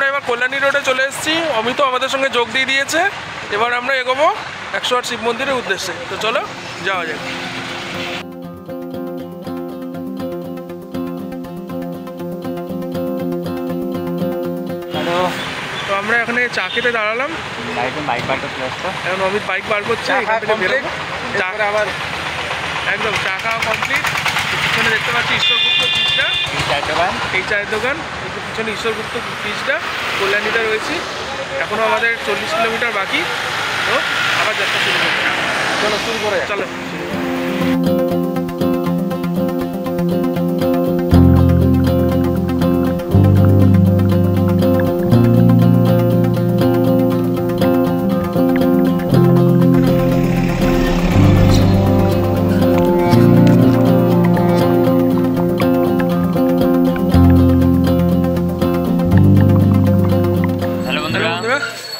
এবার কল্যাণী রোডে চলে এসেছি, অমিতও আমাদের সঙ্গে যোগ দিয়ে দিয়েছে। এবার আমরা এগোবো 108 শিব মন্দিরের উদ্দেশ্যে। তো চলো যাওয়া যাক। তো আমরা এখানে চা খেতে দাঁড়ালাম, বাইক বার করতে আসতো। এখন অমিত বাইক বার করছে, এখান থেকে বেরোবো। চা আবার একদম চা খাওয়া কমপ্লিট। পিছনে দেখতে পাচ্ছি ঈশ্বরগুপ্ত ব্রিজটা, এই চায়ের দোকান। কিন্তু পিছনে ঈশ্বরগুপ্ত ব্রিজটা, কল্যাণীতে রয়েছি। এখনও আমাদের 40 কিলোমিটার বাকি। তো আবার যাত্রা শুরু করছি। চলো শুরু করে চলো।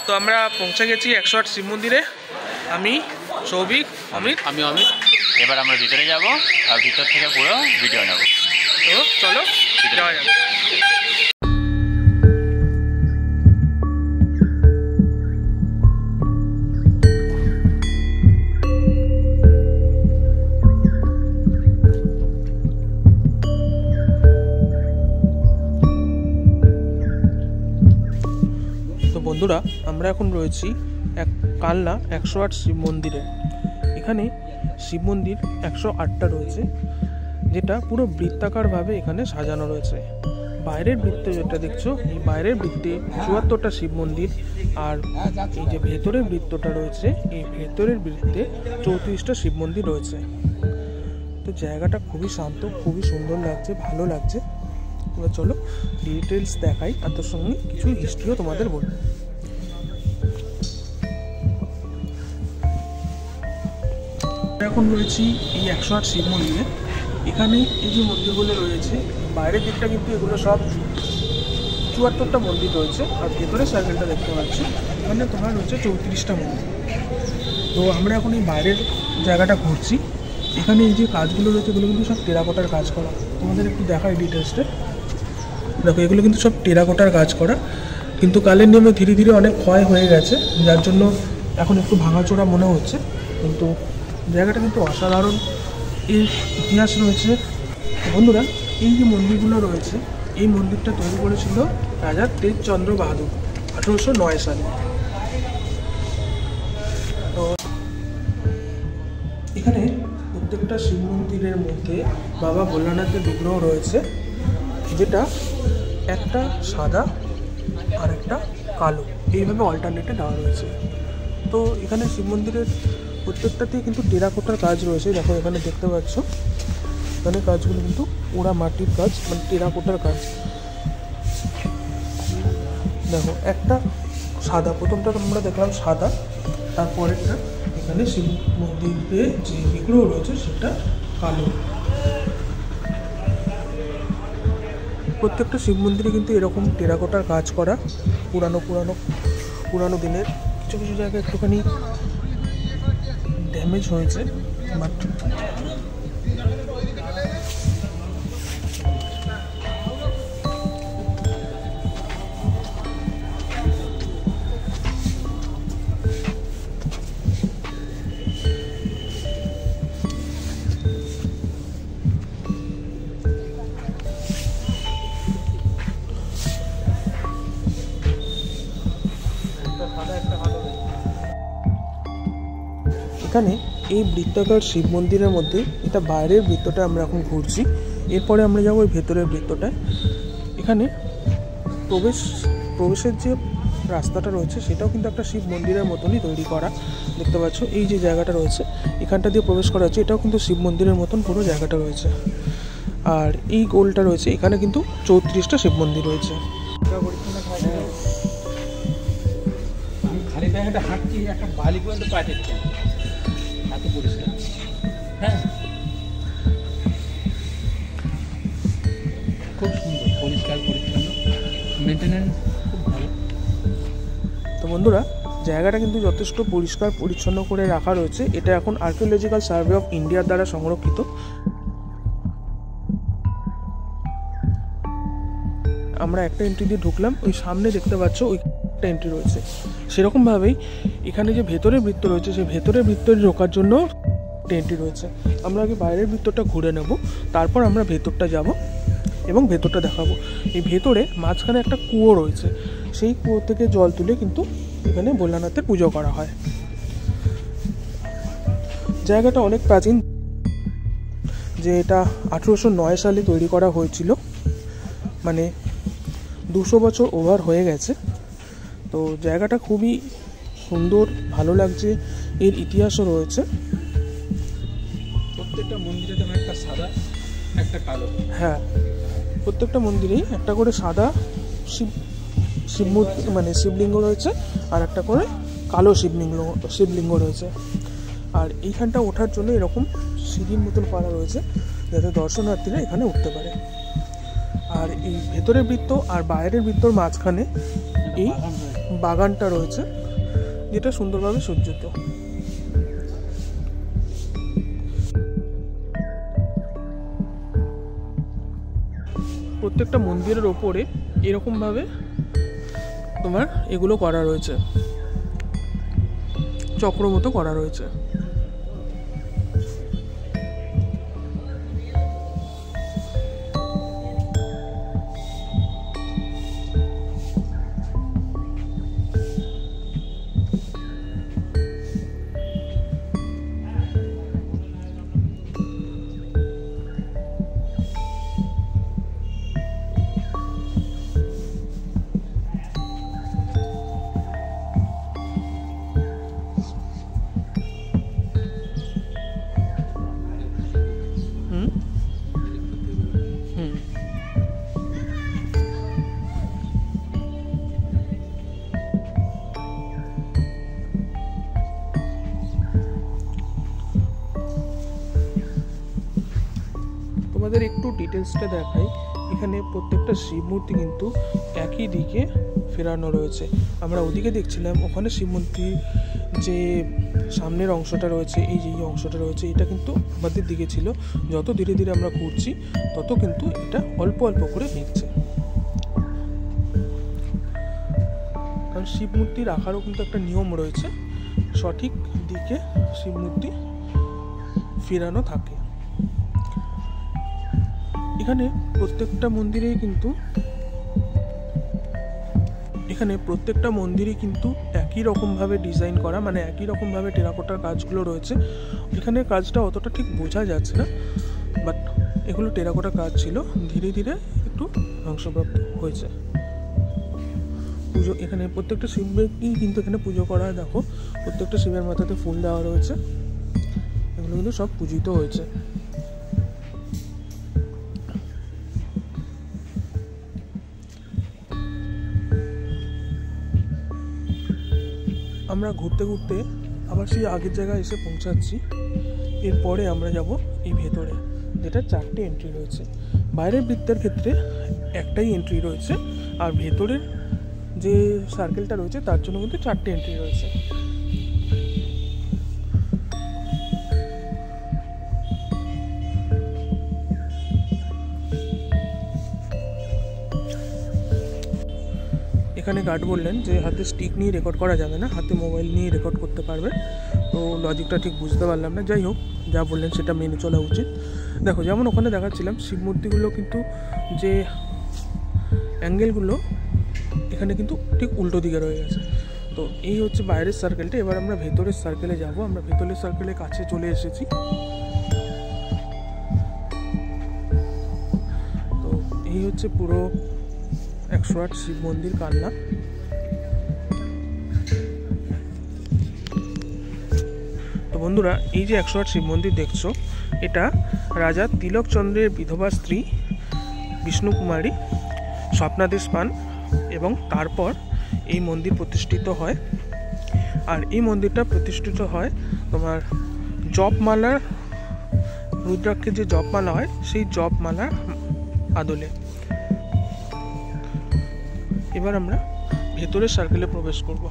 তো আমরা পৌঁছে গেছি 108 শিব মন্দিরে। আমি সৌভিক, অমিত। আমি অমিত। এবার আমরা ভিতরে যাব আর ভিতর থেকে পুরো ভিডিও নেব। তো চলো যাওয়া যাক। বন্ধুরা, আমরা এখন রয়েছি কালনা 108 শিব মন্দিরে। এখানে শিব মন্দির 108টা রয়েছে, যেটা পুরো বৃত্তাকারভাবে এখানে সাজানো রয়েছে। বাইরের বৃত্তে যেটা দেখছো, এই বাইরের বৃত্তে 74টা শিব মন্দির, আর এই যে ভেতরের বৃত্তটা রয়েছে, এই ভেতরের বৃত্তে 34টা শিব মন্দির রয়েছে। তো জায়গাটা খুবই শান্ত, খুবই সুন্দর লাগছে, ভালো লাগছে। এবার চলো ডিটেলস দেখাই, আর তার সঙ্গে কিছু হিস্ট্রিও তোমাদের বলবো। এখন রয়েছি এই 108 শিব মন্দিরে। এখানে এই যে মন্দিরগুলো রয়েছে, বাইরের দিকটা কিন্তু এগুলো সব 74টা মন্দির রয়েছে, আর ভেতরে সার্কেলটা দেখতে পাচ্ছি, এখানে তোমার রয়েছে 34টা মন্দির। তো আমরা এখন এই বাইরের জায়গাটা ঘুরছি। এখানে এই যে কাজগুলো রয়েছে, এগুলো কিন্তু সব টেরাকোটার কাজ করা। তোমাদের একটু দেখাই ডিটেলসটা। দেখো, এগুলো কিন্তু সব টেরাকোটার কাজ করা, কিন্তু কালের নিয়মে ধীরে ধীরে অনেক ক্ষয় হয়ে গেছে, যার জন্য এখন একটু ভাঙাচোরা মনে হচ্ছে। কিন্তু জায়গাটা কিন্তু অসাধারণ, এর ইতিহাস রয়েছে। বন্ধুরা, এই যে মন্দিরগুলো রয়েছে, এই মন্দিরটা তৈরি করেছিল রাজা তেজচন্দ্র বাহাদুর 1809 সালে। তো এখানে প্রত্যেকটা শিব মন্দিরের মধ্যে বাবা ভোলানাথের বিগ্রহ রয়েছে, যেটা একটা সাদা আর একটা কালো, এইভাবে অল্টারনেটে দেওয়া রয়েছে। তো এখানে শিব মন্দিরের প্রত্যেকটাতেই কিন্তু টেরাকোটার কাজ রয়েছে। দেখো এখানে দেখতে পাচ্ছ, এখানে কাজগুলো কিন্তু ওরা মাটির কাজ, মানে টেরাকোটার কাজ। দেখো একটা সাদা, প্রথমটা আমরা দেখলাম সাদা, তারপরেরটা এখানে শিব মন্দিরে যে বিগ্রহ রয়েছে সেটা কালো। প্রত্যেকটা শিব মন্দিরে কিন্তু এরকম টেরাকোটার কাজ করা, পুরানো দিনের। কিছু কিছু জায়গায় একটুখানি ড্যামেজ হয়েছে, বাট এখানে এই বৃত্তাকার শিব মন্দিরের মধ্যে এটা বাইরের বৃত্তটা আমরা এখন ঘুরছি। এরপরে আমরা যাবো ওই ভেতরের বৃত্তটায়। এখানে প্রবেশের যে রাস্তাটা রয়েছে সেটাও কিন্তু একটা শিব মন্দিরের মতনই তৈরি করা। দেখতে পাচ্ছ এই যে জায়গাটা রয়েছে, এখানটা দিয়ে প্রবেশ করা হচ্ছে, এটাও কিন্তু শিব মন্দিরের মতন পুরো জায়গাটা রয়েছে। আর এই গোলটা রয়েছে, এখানে কিন্তু 34টা শিব মন্দির রয়েছে। খালি জায়গাটা হাঁটছি, একটা বালি পর্যন্ত পাঠিয়েছে, এত পরিষ্কার। হ্যাঁ, খুব সুন্দর, পরিষ্কার পরিচ্ছন্ন, মেনটেন্যান্স খুব ভালো। তো বন্ধুরা, জায়গাটা কিন্তু যথেষ্ট পরিষ্কার পরিচ্ছন্ন করে রাখা রয়েছে। এটা এখন আর্কিওলজিক্যাল সার্ভে অফ ইন্ডিয়ার দ্বারা সংরক্ষিত। আমরা একটা এন্ট্রি দিয়ে ঢুকলাম, ওই সামনে দেখতে পাচ্ছ ওই একটা এন্ট্রি রয়েছে। সেরকমভাবেই এখানে যে ভেতরের বৃত্ত রয়েছে, সেই ভেতরের বৃত্তরে ঢোকার জন্য একটা এন্ট্রি রয়েছে। আমরা আগে বাইরের বৃত্তটা ঘুরে নেব, তারপর আমরা ভেতরটা যাব এবং ভেতরটা দেখাবো। এই ভেতরে মাঝখানে একটা কুয়ো রয়েছে, সেই কুয়ো থেকে জল তুলে কিন্তু এখানে ভোলানাথের পুজো করা হয়। জায়গাটা অনেক প্রাচীন, যে এটা 1809 সালে তৈরি করা হয়েছিল, মানে 200 বছর ওভার হয়ে গেছে। তো জায়গাটা খুবই সুন্দর, ভালো লাগছে, এর ইতিহাসও রয়েছে। প্রত্যেকটা মন্দিরে যেমন একটা সাদা একটা কালো, হ্যাঁ, প্রত্যেকটা মন্দিরেই একটা করে সাদা শিবমূর্তি মানে শিবলিঙ্গ রয়েছে, আর একটা করে কালো শিবলিঙ্গ রয়েছে। আর এইখানটা ওঠার জন্য এরকম সিঁড়ির মতন করা রয়েছে, যাতে দর্শনার্থীরা এখানে উঠতে পারে। আর এই ভেতরের বৃত্ত আর বাইরের বৃত্তর মাঝখানে এই বাগানটা রয়েছে, যেটা সুন্দরভাবে সজ্জিত। প্রত্যেকটা মন্দিরের ওপরে এরকমভাবে তোমার এগুলো করা রয়েছে, চক্র মতো করা রয়েছে। তোমাদের একটু ডিটেলসটা দেখাই। এখানে প্রত্যেকটা শিব মূর্তি কিন্তু একই দিকে ফেরানো রয়েছে। আমরা ওদিকে দেখছিলাম, ওখানে শিব মূর্তির যে সামনের অংশটা রয়েছে, এই যে অংশটা রয়েছে, এটা কিন্তু আমাদের দিকে ছিল। যত ধীরে ধীরে আমরা ঘুরছি, তত কিন্তু এটা অল্প অল্প করে নিচ্ছে। কারণ শিব মূর্তি রাখারও কিন্তু একটা নিয়ম রয়েছে, সঠিক দিকে শিব মূর্তি ফেরানো থাকে। এখানে প্রত্যেকটা মন্দিরেই কিন্তু একই রকমভাবে ডিজাইন করা, মানে একই রকমভাবে টেরাকোটার কাজগুলো রয়েছে। এখানে কাজটা অতটা ঠিক বোঝা যাচ্ছে না, বাট এগুলো টেরাকোটার কাজ ছিল, ধীরে ধীরে একটু ধ্বংসপ্রাপ্ত হয়েছে। পুজো এখানে প্রত্যেকটা শিবকেই কিন্তু এখানে পুজো করা হয়। দেখো, প্রত্যেকটা শিবের মাথাতে ফুল দেওয়া রয়েছে, এগুলো কিন্তু সব পূজিত হয়েছে। আমরা ঘুরতে ঘুরতে আবার সেই আগের জায়গায় এসে পৌঁছাচ্ছি। এরপরে আমরা যাব এই ভেতরে, যেটা 4টে এন্ট্রি রয়েছে। বাইরের বৃত্তের ক্ষেত্রে একটাই এন্ট্রি রয়েছে, আর ভেতরের যে সার্কেলটা রয়েছে তার জন্য কিন্তু 4টে এন্ট্রি রয়েছে। এখানে গার্ড বললেন যে হাতে স্টিক নিয়ে রেকর্ড করা যাবে না, হাতে মোবাইল নিয়ে রেকর্ড করতে পারবে। তো লজিকটা ঠিক বুঝতে পারলাম না, যাই হোক, যা বললেন সেটা মেনে চলা উচিত। দেখো, যেমন ওখানে দেখাচ্ছিলাম, শিব মূর্তিগুলো কিন্তু যে অ্যাঙ্গেলগুলো এখানে কিন্তু ঠিক উল্টো দিকে রয়ে গেছে। তো এই হচ্ছে বাইরের সার্কেলটা। এবার আমরা ভেতরের সার্কেলে যাব। আমরা ভেতরের সার্কেলের কাছে চলে এসেছি। তো এই হচ্ছে পুরো 108 শিব মন্দির কালনা। তো বন্ধুরা, এই যে 108 শিব মন্দির দেখছো, এটা রাজা তিলক চন্দ্রের বিধবা স্ত্রী বিষ্ণুকুমারী স্বপ্নাদেশ পান, এবং তারপর এই মন্দির প্রতিষ্ঠিত হয়। আর এই মন্দিরটা প্রতিষ্ঠিত হয় তোমার জপমালার, রুদ্রাক্ষের যে জপমালা হয়, সেই জপমালার আদলে। এবার আমরা ভেতরের সার্কেলে প্রবেশ করব।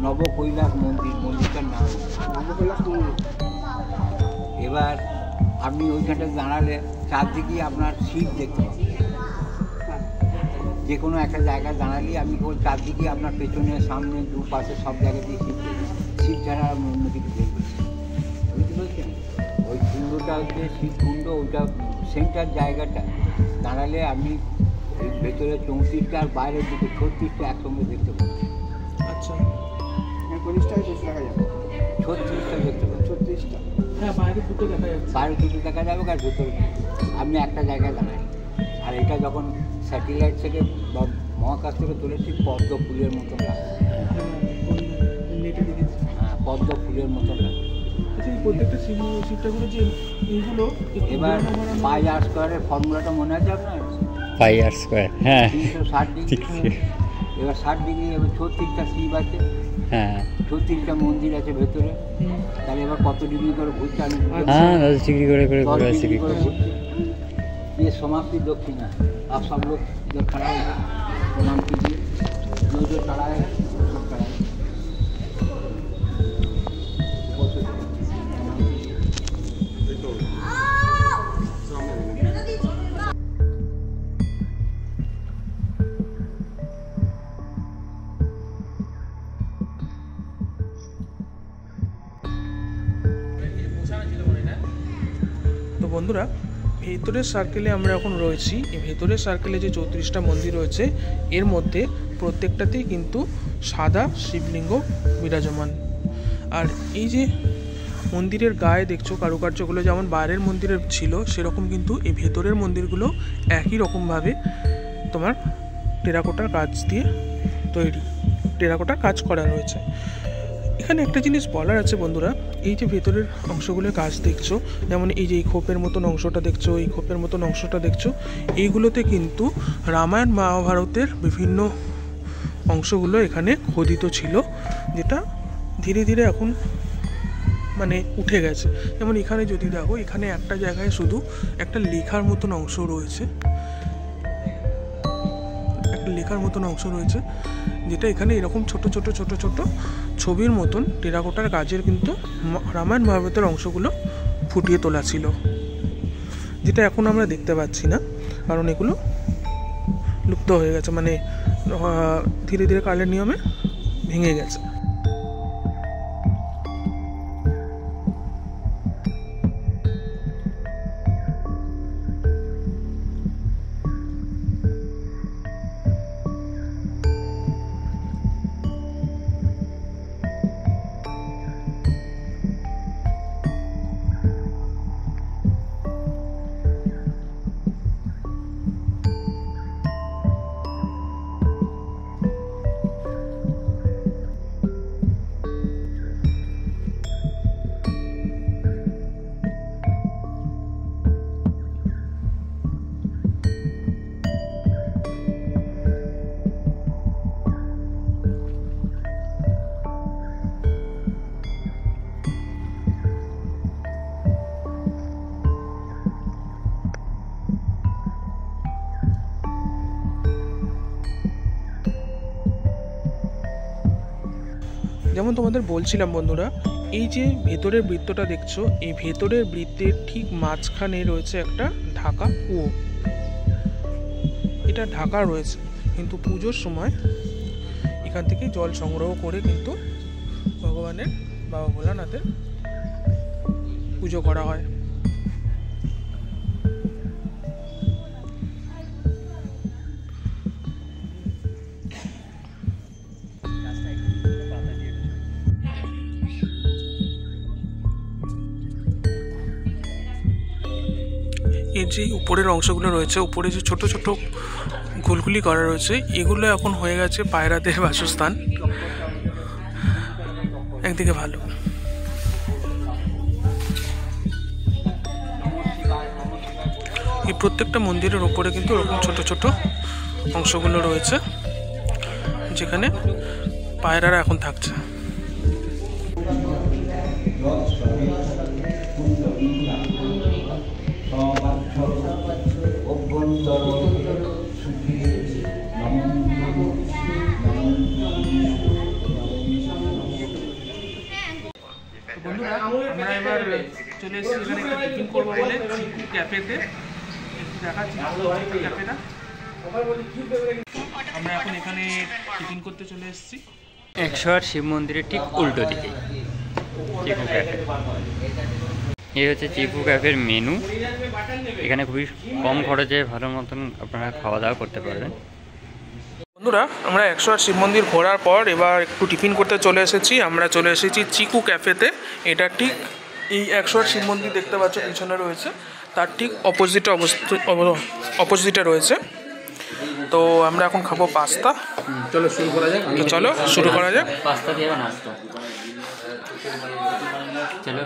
নবকৈলাস মন্দির, মন্দিরটার নাম নবকৈলাস মন্দির। এবার আপনি ওইখানটা দাঁড়ালে চারদিকে আপনার শিব দেখতে পাবেন। যে কোনো একটা জায়গায় দাঁড়ালেই আপনি ওই চারদিকে আপনার পেছনে সামনে দুপাশে সব জায়গাতেই শিব দেখবেন। শিব ছাড়া আর অন্য কিছু দেখবেন। বুঝতে পেরেছেন? ওই কুণ্ডটা হচ্ছে শিব কুণ্ড, ওইটা সেন্টার জায়গাটা দাঁড়ালে আপনি ভেতরে 34টা আর বাইরের দিকে 36টা একসঙ্গে দেখতে পাবেন। আচ্ছা, 36টা দেখতে পাবেন। 36টা, হ্যাঁ, বাইরে দুটো দেখা যাচ্ছে। বাইরে দুটো দেখা যাবে আর ভেতরে আপনি একটা জায়গায় দাঁড়ান। আর এটা যখন স্যাটেলাইট থেকে বা মহাকাশ থেকে তুলেছি পদ্ম ফুলের মতন লাগে। নেটে দেখেছি। হ্যাঁ, পদ্ম ফুলের মতন লাগে। আচ্ছা, এই প্রত্যেকটা শিবটাগুলো যে এইগুলো এবার পাই আর স্কোয়ারের ফর্মুলাটা মনে আছে আপনার? পাই আর স্কোয়ার, হ্যাঁ 360 ডিগ্রি। এবার 60 ডিগ্রি, এবার 36টা শিব আছে, হ্যাঁ 36টা মন্দির আছে ভেতরে। তাহলে এবার কত ডিগ্রি করে ঘুরছে? আমি हाँ 10 डिग्री করে 10 ঘুরে डिग्री করে घूरते। ये समाप्ति दक्षिण है। आप सब लोग जो खड़ा है प्रणाम कीजिए। जो जो खड़ा है सब खड़ा है। তো বন্ধুরা, ভেতরের সার্কেলে আমরা এখন রয়েছি। এই ভেতরের সার্কেলে যে 34টা মন্দির রয়েছে এর মধ্যে প্রত্যেকটাতেই কিন্তু সাদা শিবলিঙ্গ বিরাজমান। আর এই যে মন্দিরের গায়ে দেখছো কারুকার্যগুলো যেমন বাইরের মন্দিরের ছিল সেরকম কিন্তু এই ভেতরের মন্দিরগুলো একই রকমভাবে তোমার টেরাকোটার কাজ দিয়ে তৈরি, টেরাকোটার কাজ করা রয়েছে। এখানে একটা জিনিস বলার আছে বন্ধুরা, এই যে ভেতরের অংশগুলোর কাজ দেখছো, যেমন এই যে এই খোপের মতন অংশটা দেখছো, এই খোপের মতন অংশটা দেখছো, এইগুলোতে কিন্তু রামায়ণ মহাভারতের বিভিন্ন অংশগুলো এখানে খোদিত ছিল, যেটা ধীরে ধীরে এখন মানে উঠে গেছে। যেমন এখানে যদি দেখো, এখানে একটা জায়গায় শুধু একটা লেখার মতন অংশ রয়েছে, একটা লেখার মতন অংশ রয়েছে, যেটা এখানে এরকম ছোট ছোট ছোট ছোট ছবির মতন টেরাকোটার কাজের কিন্তু রামায়ণ মহাভারতের অংশগুলো ফুটিয়ে তোলা ছিল, যেটা এখন আমরা দেখতে পাচ্ছি না, কারণ এগুলো লুপ্ত হয়ে গেছে, মানে ধীরে ধীরে কালের নিয়মে ভেঙে গেছে। যেমন তোমাদের বলছিলাম বন্ধুরা, এই যে ভেতরের বৃত্তটা দেখছো, এই ভেতরের বৃত্তের ঠিক মাঝখানে রয়েছে একটা ঢাকা কুয়ো। এটা ঢাকা রয়েছে, কিন্তু পুজোর সময় এখান থেকে জল সংগ্রহ করে কিন্তু ভগবানের, বাবা ভোলানাথের পুজো করা হয়। যে উপরের অংশগুলো রয়েছে, উপরে যে ছোট ছোট গোলগুলি করা রয়েছে, এগুলো এখন হয়ে গেছে পায়রাদের বাসস্থান। একদিকে ভালো। এই প্রত্যেকটা মন্দিরের উপরে কিন্তু ওরকম ছোট ছোট অংশগুলো রয়েছে, যেখানে পায়রারা এখন থাকছে। বন্ধুরা, আমরা এবার চলে এসেছি এখানে একটা টিফিন করবো বলে চিকু ক্যাফেতে। একটু দেখাচ্ছি ক্যাফেটা। আমরা এখন এখানে টিফিন করতে চলে এসেছি 108 শিব মন্দিরের ঠিক উল্টো দিকে চিকু ক্যাফে। এই হচ্ছে চিকু ক্যাফের মেনু। এখানে খুবই কম খরচে ভালো মতন আপনারা খাওয়া দাওয়া করতে পারবেন। বন্ধুরা, আমরা 108 শিব মন্দির ঘোরার পর এবার একটু টিফিন করতে চলে এসেছি। আমরা চলে এসেছি চিকু ক্যাফেতে। এটা ঠিক এই 108 শিব মন্দির দেখতে পাচ্ছ পিছনে রয়েছে, তার ঠিক অপোজিটে রয়েছে। তো আমরা এখন খাবো পাস্তা। চলো শুরু করা যাক। চলো শুরু করা যাক। পাস্তা দিয়ে নাস্তা, চলো